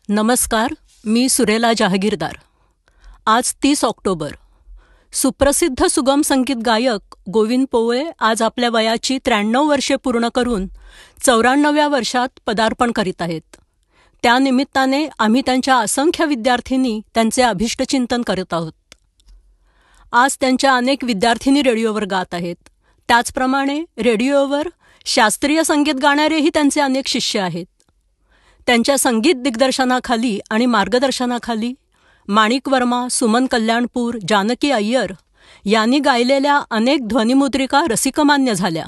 नमस्कार, मी सुरेला जहागीरदार. आज 30 ऑक्टोबर. सुप्रसिद्ध सुगम संगीत गायक गोविंद पोवळे आज आपल्या वयाची 93 वर्षे पूर्ण करून 94व्या वर्षात पदार्पण करीत आहेत. त्यानिमित्ताने आम्ही त्यांच्या असंख्य विद्यार्थिनी त्यांचे अभिष्टचिंतन करत आहोत. आज त्यांच्या अनेक विद्यार्थिनी रेडिओवर गात आहेत. त्याचप्रमाणे रेडिओवर शास्त्रीय संगीत गाणारेही त्यांचे अनेक शिष्य आहेत. त्यांच्या संगीत दिग्दर्शनाखाली आणि मार्गदर्शनाखाली माणिक वर्मा, सुमन कल्याणपूर, जानकी अय्यर यांनी गायलेल्या अनेक ध्वनिमुद्रिका रसिकमान्य झाल्या.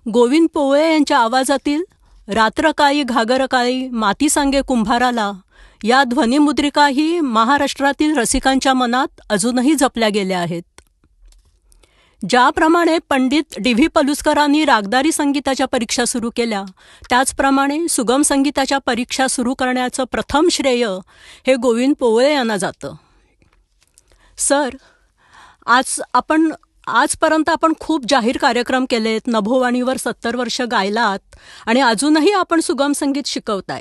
गोविंद पोवळे यांच्या आवाजातील रात्रकाळी घागरकाळी माती सांगे कुंभाराला या ध्वनिमुद्रिकाही महाराष्ट्रातील रसिकांच्या मनात अजूनही जपल्या गेल्या आहेत. ज्याप्रमाणे पंडित डी व्ही पलुसकरांनी रागदारी संगीताच्या परीक्षा सुरू केल्या, त्याचप्रमाणे सुगम संगीताच्या परीक्षा सुरू करण्याचं प्रथम श्रेय हे गोविंद पोवळे यांना जातं. सर, आजपर्यंत आपण खूप जाहीर कार्यक्रम केलेत, नभोवाणीवर 70 वर्ष गायलात आणि अजूनही आपण सुगम संगीत शिकवताय.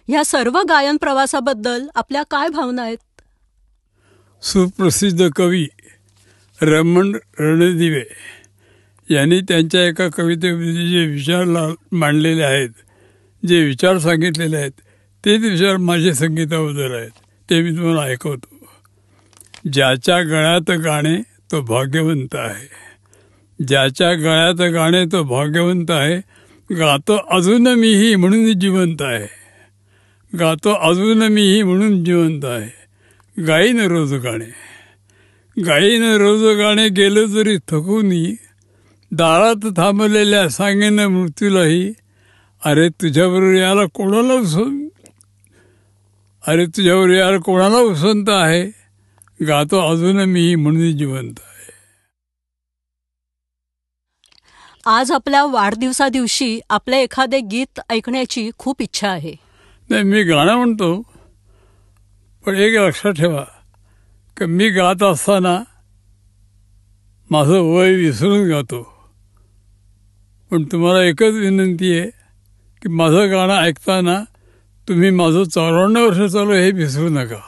ह्या सर्व गायन प्रवासाबद्दल आपल्या काय भावना आहेत? सुप्रसिद्ध कवी रमण रणदिवे यांनी त्यांच्या एका कवितेमध्ये जे विचार मांडलेले आहेत, जे विचार सांगितलेले आहेत, तेच विचार माझे संगीताबद्दल आहेत. ते मी तुम्हाला ऐकवतो. ज्याच्या गळ्यात गाणे तो भाग्यवंत आहे. ज्याच्या गळ्यात गाणे तो भाग्यवंत आहे. गातो अजून मीही म्हणून जिवंत आहे. गातो अजून मीही म्हणून जिवंत आहे. गाईन रोज गाणे, गाईन रोज गाणे, गेलो जरी थकूनी, दारात थांबलेल्या सांगेन मृत्यूलाही, अरे तुझ्याबरोबर याला कोणाला उसंत आहे. गातो अजून मीही म्हणून जिवंत आहे. आज आपल्या वाढदिवसादिवशी आपले एखादे गीत ऐकण्याची खूप इच्छा आहे. नाही, मी गाणं म्हणतो, पण एक लक्षात ठेवा की मी गात असताना माझं वय विसरून गातो. पण तुम्हाला एकच विनंती आहे की माझं गाणं ऐकताना तुम्ही माझं 54 वर्ष चालू हे विसरू नका.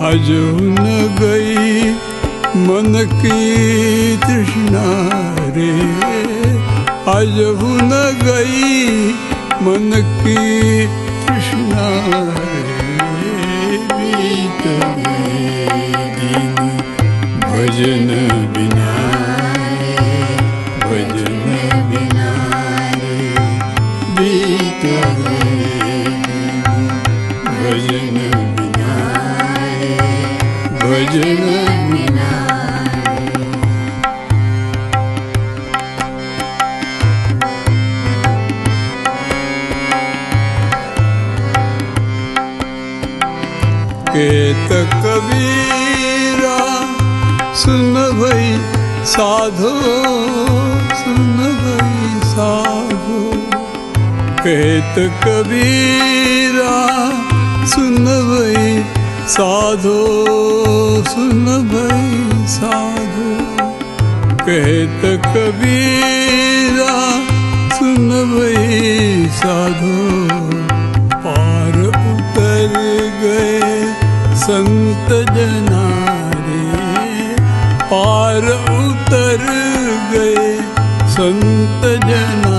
अजून गई मन की तृष्णा रे, अजून गई मन की तृष्णा रे, बीत गए दिन भजन बिना रे, भजन बिना रे, बीत गए दिन भजन मिला कहत कबीरा सुन भई साधो सुन भई साधो कहत कबीरा सुन भई साधो सुन भई साधो कहत कबीरा सुन भई साधो पार उतर गए संत जनारे पार उतर गए संत जना